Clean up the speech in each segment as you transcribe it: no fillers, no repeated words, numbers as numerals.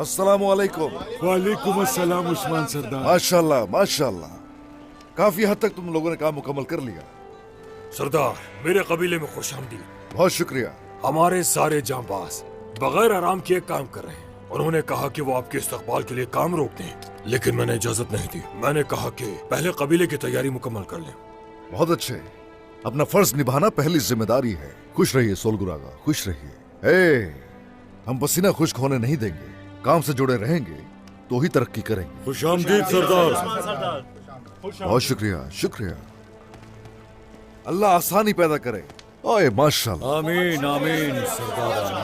अस्सलाम वालेकुम। वालेकुम अस्सलाम उस्मान सरदार। माशाल्लाह माशाल्लाह, काफी हद तक तुम लोगों ने काम मुकम्मल कर लिया। सरदार, मेरे कबीले में खुशामदीद। बहुत शुक्रिया। हमारे सारे जांबाज बगैर आराम किए काम कर रहे हैं। उन्होंने कहा कि वो आपके इस्तकबाल के लिए काम रोक दें, लेकिन मैंने इजाजत नहीं दी। मैंने कहा कि पहले कबीले की तैयारी मुकम्मल कर लें। बहुत अच्छे, अपना फर्ज निभाना पहली जिम्मेदारी है। खुश रहिए सोलगुरागा, खुश रहिए। हम पसीना खुश्क होने नहीं देंगे, काम से जुड़े रहेंगे तो ही तरक्की करेंगे। खुशामदीद सरदार। बहुत शुक्रिया शुक्रिया। अल्लाह आसानी पैदा करे। ओए माशाल्लाह। आमीन आमीन सरदार।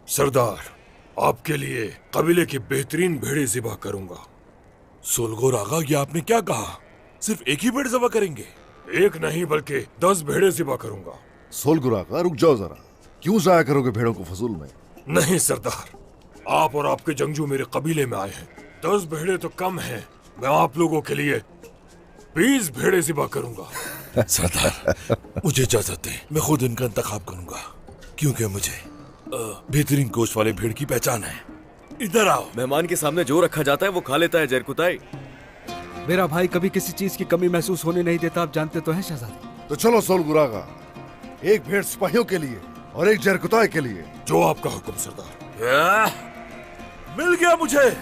सरदार, आपके लिए कबीले की बेहतरीन भेड़ें ज़िबा करूंगा। सोलगोर आगा, ये आपने क्या कहा? सिर्फ एक ही भेड़ ज़िबा करेंगे? एक नहीं बल्कि 10 भेड़ें ज़िबा करूंगा। सोलगुरागा रुक जाओ जरा, क्यों जाया करोगे भेड़ों को फजूल में? नहीं सरदार, आप और आपके जंगजू मेरे कबीले में आए हैं। 10 भेड़ें तो कम हैं। मैं आप लोगों के लिए 20 भेड़ें ज़िबा करूंगा। सरदार, मुझे इजाजत दें, मैं खुद इनका इंतखाब करूंगा, क्योंकि मुझे बेहतरीन गोश्त वाले भेड़ की पहचान है। इधर आओ। मेहमान के सामने जो रखा जाता है वो खा लेता है जरकुताई। मेरा भाई कभी किसी चीज की कमी महसूस होने नहीं देता, आप जानते तो हैं शहजादे। तो चलो सोलगुरागा, एक भेड़ सिपाहियों के लिए और एक जरकुताई के लिए। जो आपका हुक्म सरदार। मिल गया मुझे।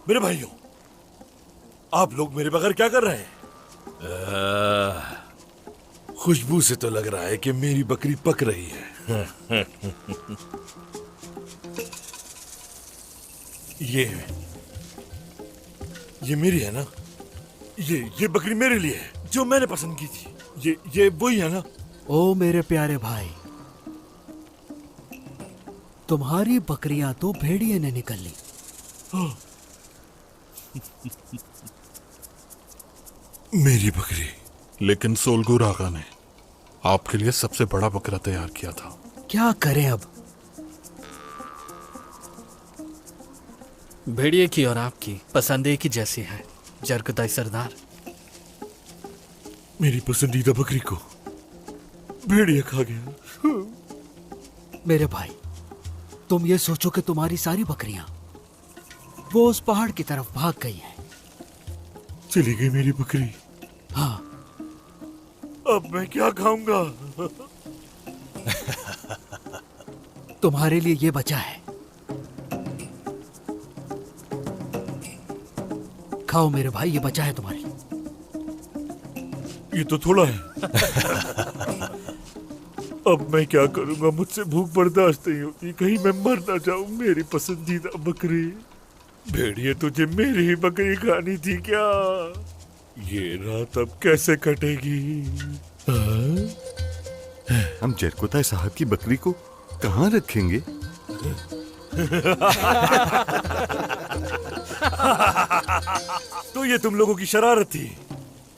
मेरे भाइयों, आप लोग मेरे बगैर क्या कर रहे हैं? खुशबू से तो लग रहा है कि मेरी बकरी पक रही है। ये मेरी है ना? ये बकरी मेरे लिए है, जो मैंने पसंद की थी। ये वही है ना? ओ मेरे प्यारे भाई, तुम्हारी बकरियां तो भेड़िए ने निकल ली। मेरी बकरी। लेकिन सोलगुर आगा ने आपके लिए सबसे बड़ा बकरा तैयार किया था। क्या करें अब? भेड़िए की और आपकी पसंद एक ही जैसी है जरकुताई सरदार। मेरी पसंदीदा बकरी को भेड़िया खा गया। मेरे भाई, तुम ये सोचो कि तुम्हारी सारी बकरियां वो उस पहाड़ की तरफ भाग गई हैं। चली गई मेरी बकरी। हाँ। अब मैं क्या खाऊंगा? तुम्हारे लिए ये बचा है, खाओ मेरे भाई, ये बचा है तुम्हारे। ये तो थोड़ा है। अब मैं क्या करूंगा? मुझसे भूख बर्दाश्त नहीं होती, कहीं मैं मर ना जाऊं। मेरी पसंदीदा बकरी। भेड़िए, तुझे मेरी ही बकरी खानी थी क्या? ये रात अब कैसे कटेगी? हम जरकुताई साहब की बकरी को कहाँ रखेंगे? तो ये तुम लोगों की शरारत थी।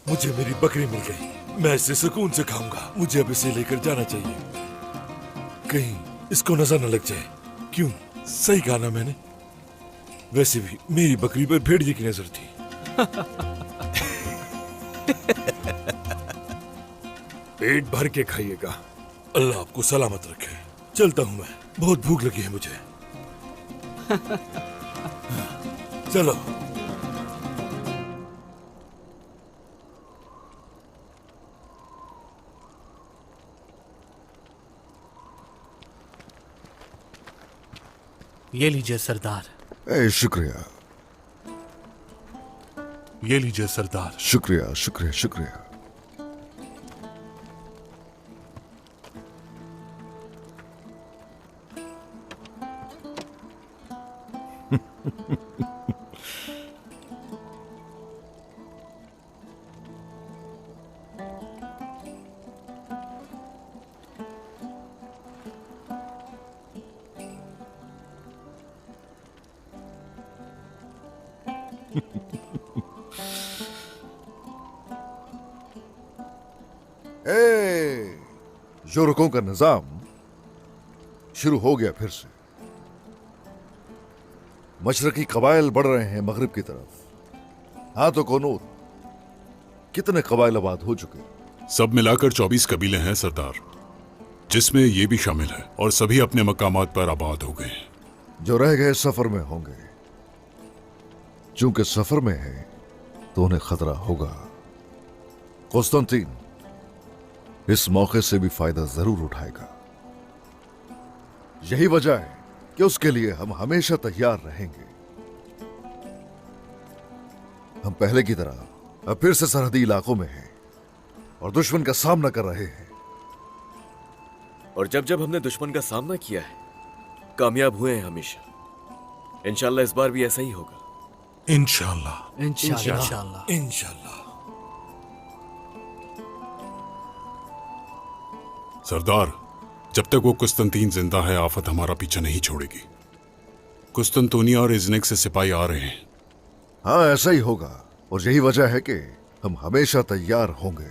मुझे मेरी बकरी मिल गई, मैं इसे सुकून से खाऊंगा। मुझे अब इसे लेकर जाना चाहिए, कहीं इसको नजर न लग जाए। क्यों, सही कहा ना मैंने? वैसे भी मेरी बकरी पर भेड़िए की नजर थी। पेट भर के खाइएगा। अल्लाह आपको सलामत रखे। चलता हूं मैं, बहुत भूख लगी है मुझे। चलो। ये लीजिए सरदार। शुक्रिया। ये लीजिए सरदार। शुक्रिया शुक्रिया शुक्रिया। योरकों का निजाम शुरू हो गया फिर से। मशरकी कबाइल बढ़ रहे हैं मगरिब की तरफ। हाँ तो कौनूर, कितने कबाइल आबाद हो चुके? सब मिलाकर 24 कबीले हैं सरदार, जिसमें ये भी शामिल है, और सभी अपने मकामात पर आबाद हो गए हैं। जो रह गए सफर में होंगे। चूंकि सफर में है तो उन्हें खतरा होगा। कुस्तुंतीन इस मौके से भी फायदा जरूर उठाएगा। यही वजह है कि उसके लिए हम हमेशा तैयार रहेंगे। हम पहले की तरह अब फिर से सरहदी इलाकों में हैं और दुश्मन का सामना कर रहे हैं। और जब जब हमने दुश्मन का सामना किया है, कामयाब हुए हैं हमेशा। इंशाल्लाह इस बार भी ऐसा ही होगा। इंशाल्लाह इंशाल्लाह। इंशाल्लाह। सरदार, जब तक वो कुस्तंतीन जिंदा है, आफत हमारा पीछा नहीं छोड़ेगी। कुस्तंतोनिया और इज़निक से सिपाही आ रहे हैं। हाँ, ऐसा ही होगा और यही वजह है कि हम हमेशा तैयार होंगे।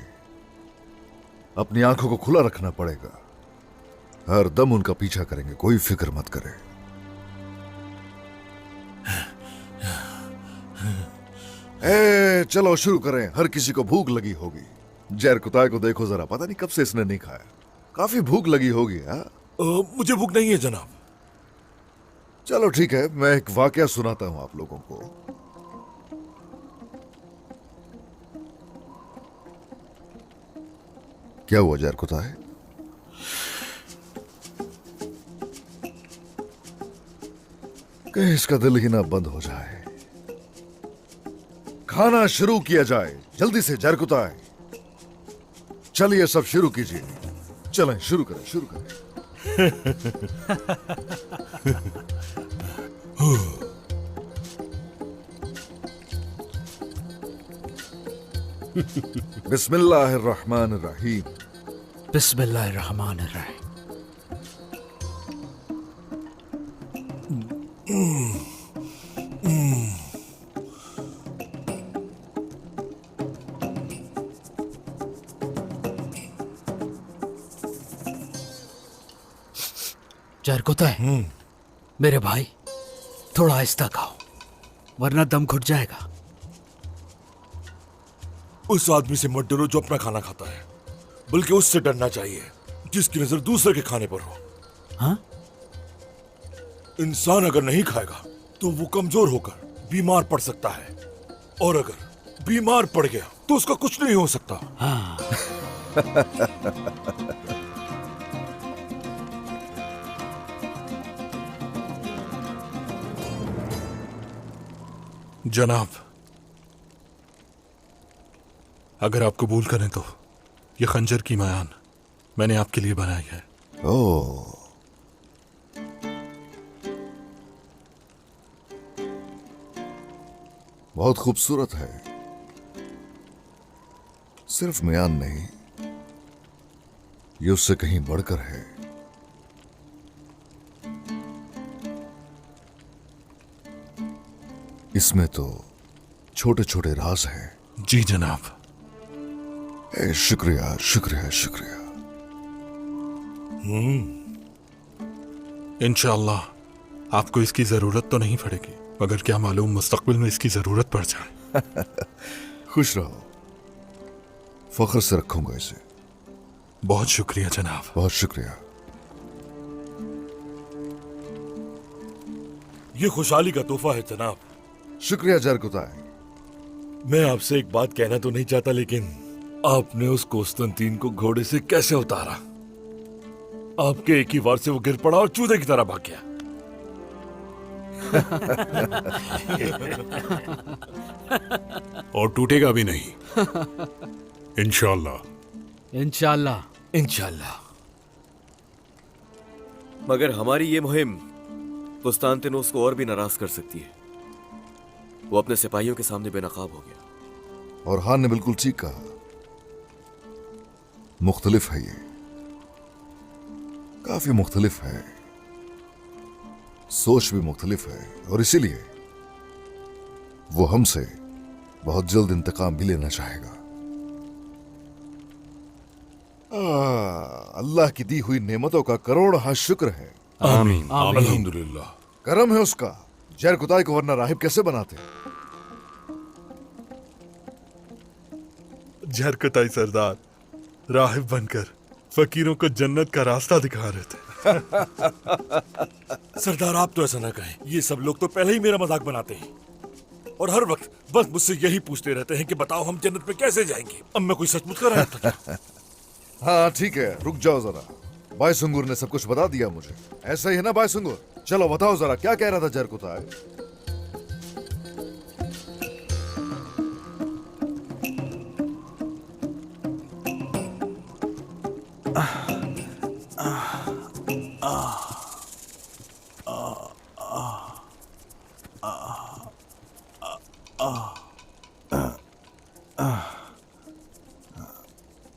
अपनी आंखों को खुला रखना पड़ेगा। हर दम उनका पीछा करेंगे, कोई फिक्र मत करे। चलो शुरू करें। हर किसी को भूख लगी होगी। जैर कुताय को देखो जरा, पता नहीं कब से इसने नहीं खाया। काफी भूख लगी होगी। हाँ, मुझे भूख नहीं है जनाब। चलो ठीक है, मैं एक वाकया सुनाता हूं आप लोगों को। क्या हुआ जैर कुताय? कहीं इसका दिल ही ना बंद हो जाए। खाना शुरू किया जाए जल्दी से जैर कुताय। चलिए सब शुरू कीजिए। चलें, शुरू करें, शुरू करें। बिस्मिल्लाहिर्रहमानिर्रहीम। बिस्मिल्लाहिर्रहमानिर्रहीम। जरकुताय, मेरे भाई थोड़ा आहिस्ता खाओ वरना दम घुट जाएगा। उस आदमी से मत डरो जो अपना खाना खाता है, बल्कि उससे डरना चाहिए जिसकी नजर दूसरे के खाने पर हो। हाँ? इंसान अगर नहीं खाएगा तो वो कमजोर होकर बीमार पड़ सकता है, और अगर बीमार पड़ गया तो उसका कुछ नहीं हो सकता। हाँ। जनाब, अगर आप कबूल करें तो ये खंजर की म्यान मैंने आपके लिए बनाई है। ओह, बहुत खूबसूरत है। सिर्फ म्यान नहीं, ये उससे कहीं बढ़कर है। इसमें तो छोटे छोटे राज हैं। जी जनाब। शुक्रिया शुक्रिया शुक्रिया। इंशाअल्लाह आपको इसकी जरूरत तो नहीं पड़ेगी, मगर क्या मालूम मुस्तकबिल में इसकी जरूरत पड़ जाए। खुश रहो, फख्र से रखूंगा इसे। बहुत शुक्रिया जनाब। बहुत शुक्रिया। ये खुशहाली का तोहफा है जनाब। शुक्रिया जरकुताय। मैं आपसे एक बात कहना तो नहीं चाहता, लेकिन आपने उस कोस्तंतीन को घोड़े से कैसे उतारा? आपके एक ही वार से वो गिर पड़ा और चूहे की तरह भाग गया। और टूटेगा भी नहीं। इंशाल्लाह। इंशाल्लाह। इंशाल्लाह। मगर हमारी ये मुहिम कुस्तांतिनोस को और भी नाराज कर सकती है। वो अपने सिपाहियों के सामने बेनकाब हो गया। और हान ने बिल्कुल ठीक कहा। मुख्तलिफ है ये, काफी मुख्तलिफ है। सोच भी मुख्तलिफ है और इसीलिए वो हमसे बहुत जल्द इंतकाम भी लेना चाहेगा। अल्लाह की दी हुई नेमतों का करोड़ हाँ शुक्र है। आमीन अल्हम्दुलिल्लाह। करम है उसका। जहर कुताई को वरना राहिब कैसे बनाते? झरकताई सरदार राहिब बनकर फकीरों को जन्नत का रास्ता दिखा रहे थे। सरदार आप तो ऐसा ना कहें, ये सब लोग तो पहले ही मेरा मजाक बनाते हैं और हर वक्त बस मुझसे यही पूछते रहते हैं कि बताओ हम जन्नत में कैसे जाएंगे। अब मैं कोई सचमुच कर रहा था क्या? हाँ ठीक है, रुक जाओ जरा। बाय सुंगुर ने सब कुछ बता दिया मुझे। ऐसा ही है ना बाय सुंगुर? चलो बताओ जरा क्या कह रहा था जहर कुताई?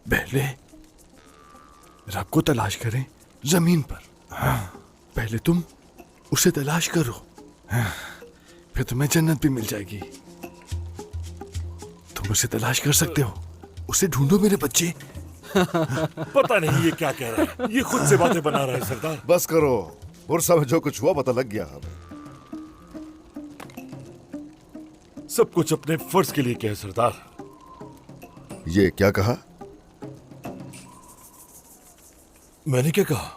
पहले रब को तलाश करें जमीन पर। पहले तुम उसे तलाश करो, फिर तुम्हें जन्नत भी मिल जाएगी। तुम उसे तलाश कर सकते हो, उसे ढूंढो मेरे बच्चे। पता नहीं ये क्या कह रहा है, ये खुद से बातें बना रहा है सरदार। बस करो, बुरसा में जो कुछ हुआ पता लग गया हमें। सब कुछ अपने फर्ज के लिए कहे सरदार। ये क्या कहा? मैंने क्या कहा?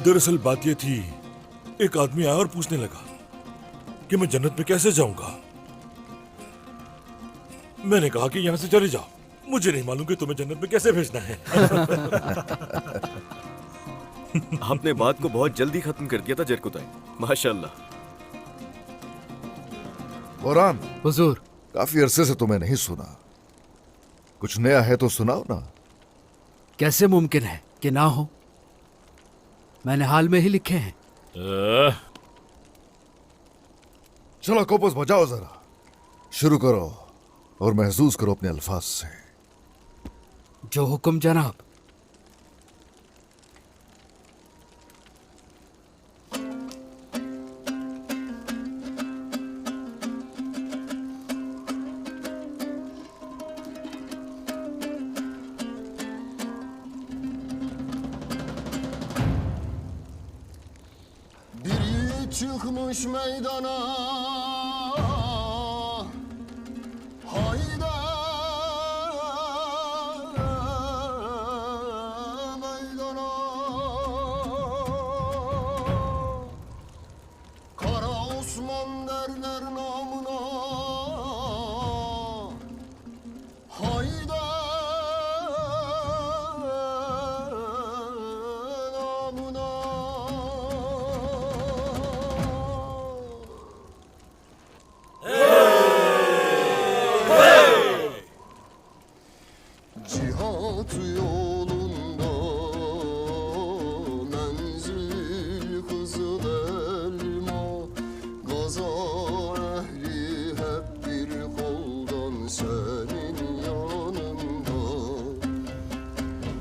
दरअसल बात यह थी, एक आदमी आया और पूछने लगा कि मैं जन्नत में कैसे जाऊंगा। मैंने कहा कि यहां से चले जाओ, मुझे नहीं मालूम कि तुम्हें जन्नत में कैसे भेजना है। आपने बात को बहुत जल्दी खत्म कर दिया था जहर कुताई, माशाल्लाह। बोरान, हुजूर, काफी अरसे से तुम्हें नहीं सुना, कुछ नया है तो सुनाओ ना। कैसे मुमकिन है कि ना हो? मैंने हाल में ही लिखे हैं। चलो कोपस बजाओ जरा, शुरू करो और महसूस करो अपने अल्फाज से। जो हुक्म जनाब। Çıkmış meydana hayda meydana Kara Osman derler namına hayda namına Cihat yolunda menzil kızıl elma Gaza ehli hep bir koldan senin yanında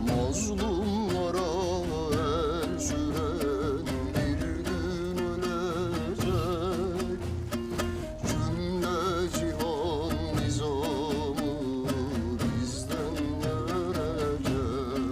Mazlumlara el süren bir gün ölecek Cümle cihan nizamı bizden görecek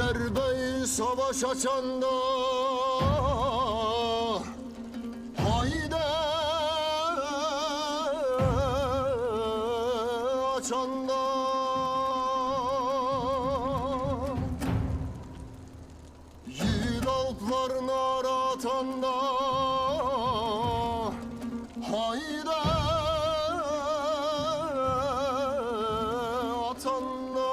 Erbey savaş açanda haydi açanda yiğit alpların aratanda haydi atanda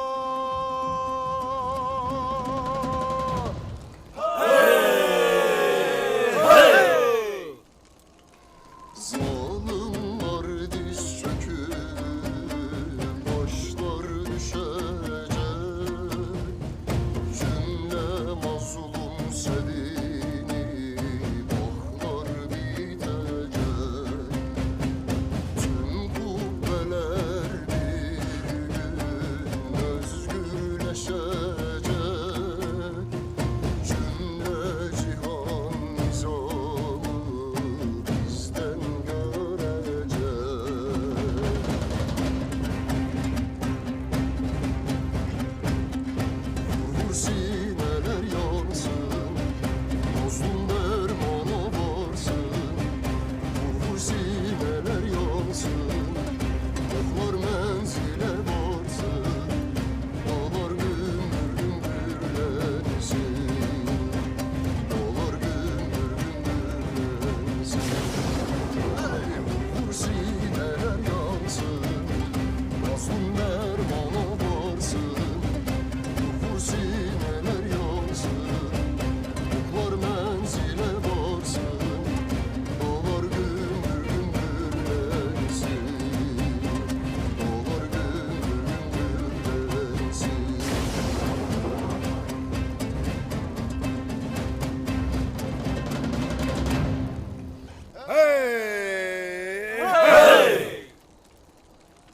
zalimler diz çöküp başlar düşecek cümle mazlum sevinip ahlar bitecek tüm kubbeler bir gün özgürleşecek cümle cihan nizamı bizden görecek vur sineler yansın mazlum dermana varsın vur sineler yansın oklar menzile varsın dağlar gümbür gümbürlensin dağlar gümbür gümbürlensin vur sineler yansın mazlum dermana varsın vur sineler yansın oklar menzile varsın dağlar gümbür gümbürlensin dağlar gümbür gümbürlensin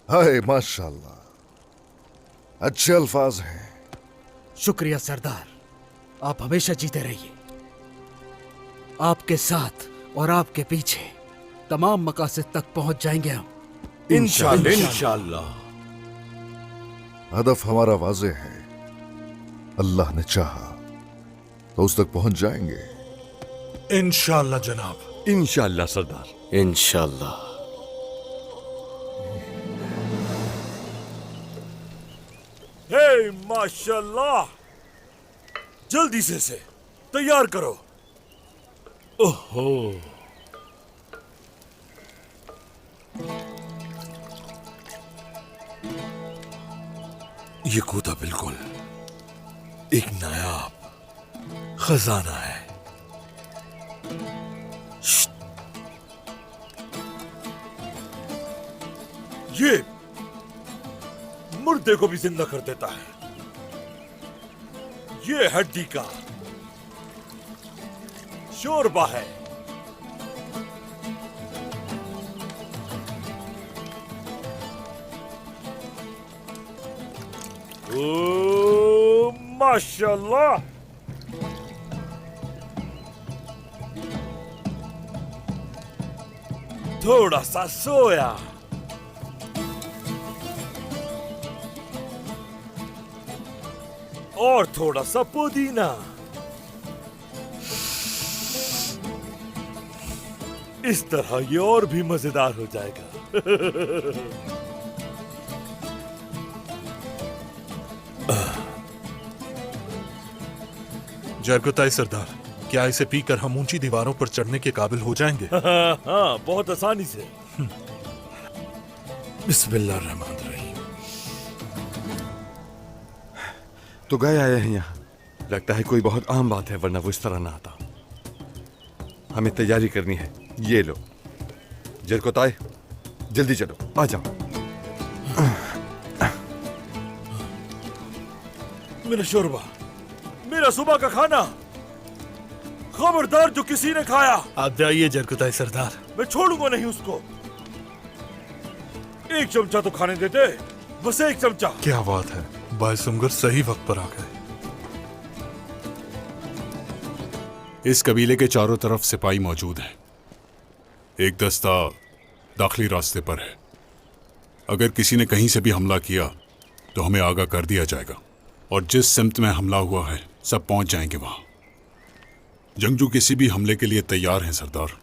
हाय माशाल्लाह, अच्छे अल्फाज हैं। शुक्रिया सरदार, आप हमेशा जीते रहिए। आपके साथ और आपके पीछे तमाम मकासद तक पहुंच जाएंगे हम। इंशाल्लाह। हदफ हमारा वाजे है, अल्लाह ने चाहा तो उस तक पहुंच जाएंगे। इंशाल्लाह जनाब। इंशाल्लाह सरदार। इंशाल्लाह। हे माशाल्लाह, जल्दी से तैयार करो। ओहो, ये कूदा बिल्कुल एक नायाब खजाना है। ये मुर्दे को भी जिंदा कर देता है। ये हड्डी का शोरबा है। ओ माशाल्लाह, थोड़ा सा सोया, और थोड़ा सा पुदीना। इस तरह ये और भी मजेदार हो जाएगा। जरगुताई सरदार, क्या इसे पीकर हम ऊंची दीवारों पर चढ़ने के काबिल हो जाएंगे? हाँ, बहुत आसानी से। बिस्मिल्लाहिर्रहमानिर्रहीम। तो गए आए हैं यहाँ। लगता है कोई बहुत आम बात है, वरना वो इस तरह ना आता। हमें तैयारी करनी है। ये लो जरकोताई, जल्दी चलो, आ जाओ। मेरा शोरबा, मेरा सुबह का खाना, खबरदार जो किसी ने खाया। आप जाइए जरकुताई सरदार। मैं छोड़ूंगा नहीं उसको। एक चमचा तो खाने देते, बस एक चमचा। क्या बात है, बायसुमगर सही वक्त पर आ गए। इस कबीले के चारों तरफ सिपाही मौजूद हैं। एक दस्ता दाखिली रास्ते पर है। अगर किसी ने कहीं से भी हमला किया तो हमें आगाह कर दिया जाएगा, और जिस सिमत में हमला हुआ है सब पहुंच जाएंगे वहां। जंगजू किसी भी हमले के लिए तैयार हैं सरदार।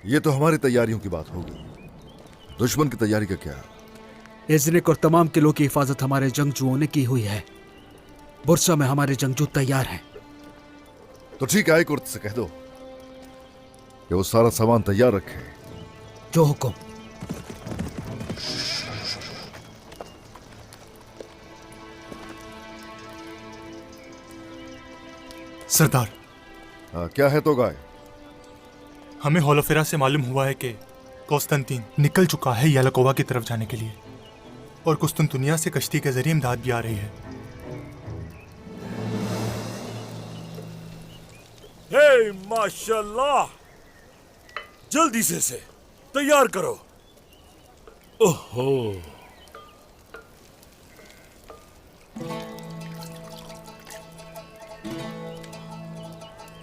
ये तो हमारी तैयारियों की बात होगी, दुश्मन की तैयारी का क्या? इज़्निक और तमाम किलों की हिफाजत हमारे जंगजुओं ने की हुई है। बुरसा में हमारे जंगजू तैयार हैं। तो ठीक है, कुर्त से कह दो कि वो सारा सामान तैयार रखे। जो हुक्म। सरदार, क्या है तो गाय? हमें होलोफेरा से मालूम हुआ है कि कॉन्स्टेंटीन निकल चुका है यालकोवा की तरफ जाने के लिए, और कुस्तुनतुनिया से कश्ती के जरिए इमदाद भी आ रही है। हे माशाल्लाह, जल्दी से तैयार करो। ओहो,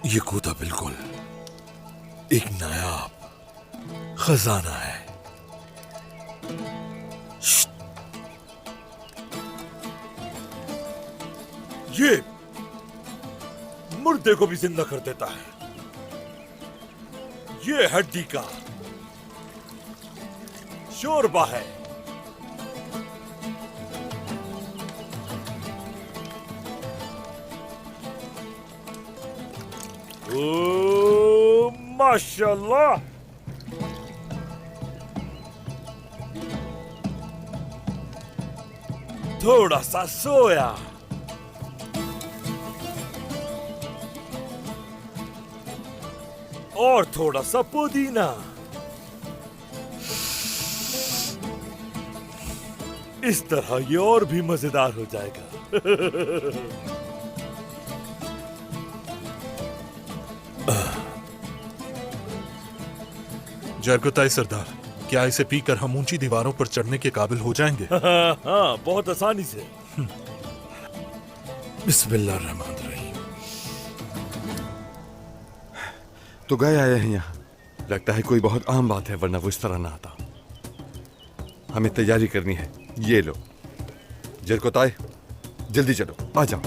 ये कूदा बिल्कुल एक नायाब खजाना है। ये मुर्दे को भी जिंदा कर देता है। ये हड्डी का शोरबा है। ओ माशाल्लाह, थोड़ा सा सोया, और थोड़ा सा पुदीना। इस तरह ये और भी मजेदार हो जाएगा। जरगोताई सरदार, क्या इसे पीकर हम ऊंची दीवारों पर चढ़ने के काबिल हो जाएंगे? हाँ, बहुत आसानी से। बिस्मिल्लाहिर्रहमानिर्रहीम। तो गए आए हैं यहाँ। लगता है कोई बहुत आम बात है, वरना वो इस तरह ना आता। हमें तैयारी करनी है। ये लो जरकोताई, जल्दी चलो, आ जाओ।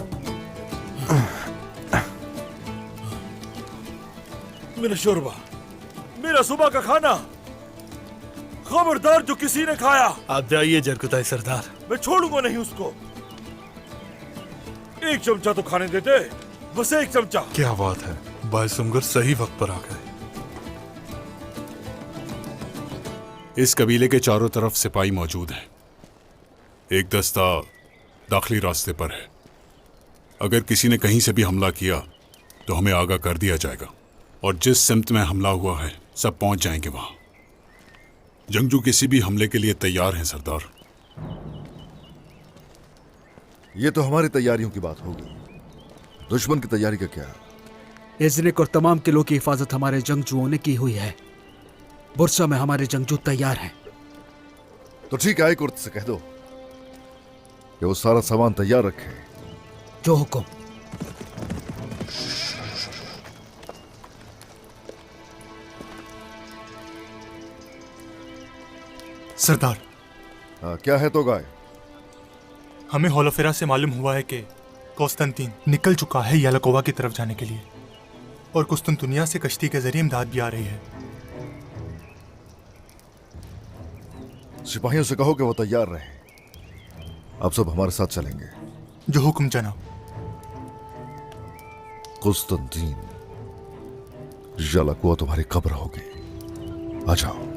मेरा शोरबा, मेरा सुबह का खाना, खबरदार जो किसी ने खाया। आप जाइए जरगोताई सरदार। मैं छोड़ूंगा नहीं उसको। एक चमचा तो खाने देते, बस एक चमचा। क्या बात है, बायसुंगर सही वक्त पर आ गए। इस कबीले के चारों तरफ सिपाही मौजूद हैं। एक दस्ता दाखिली रास्ते पर है। अगर किसी ने कहीं से भी हमला किया तो हमें आगाह कर दिया जाएगा, और जिस सिमत में हमला हुआ है सब पहुंच जाएंगे वहां। जंगजू किसी भी हमले के लिए तैयार हैं सरदार। ये तो हमारी तैयारियों की बात होगी, दुश्मन की तैयारी का क्या? इज़्निक और तमाम किलों की हिफाजत हमारे जंगजुओं ने की हुई है। बुरसा में हमारे जंगजू तैयार हैं। तो ठीक है, कुर्त से कह दो कि वो सारा सामान तैयार रखे। जो हुक्म। सरदार, क्या है तो गाय? हमें होलोफेरा से मालूम हुआ है कि कॉन्स्टेंटीन निकल चुका है यालकोवा की तरफ जाने के लिए, और कुस्तुनतुनिया से कश्ती के जरिए इमदाद भी आ रही है। सिपाहियों से कहो कि वो तैयार रहे। अब सब हमारे साथ चलेंगे। जो हुक्म जनाब। कुस्तुनतीन, यालकोवा तुम्हारी कब्र होगी। आ जाओ।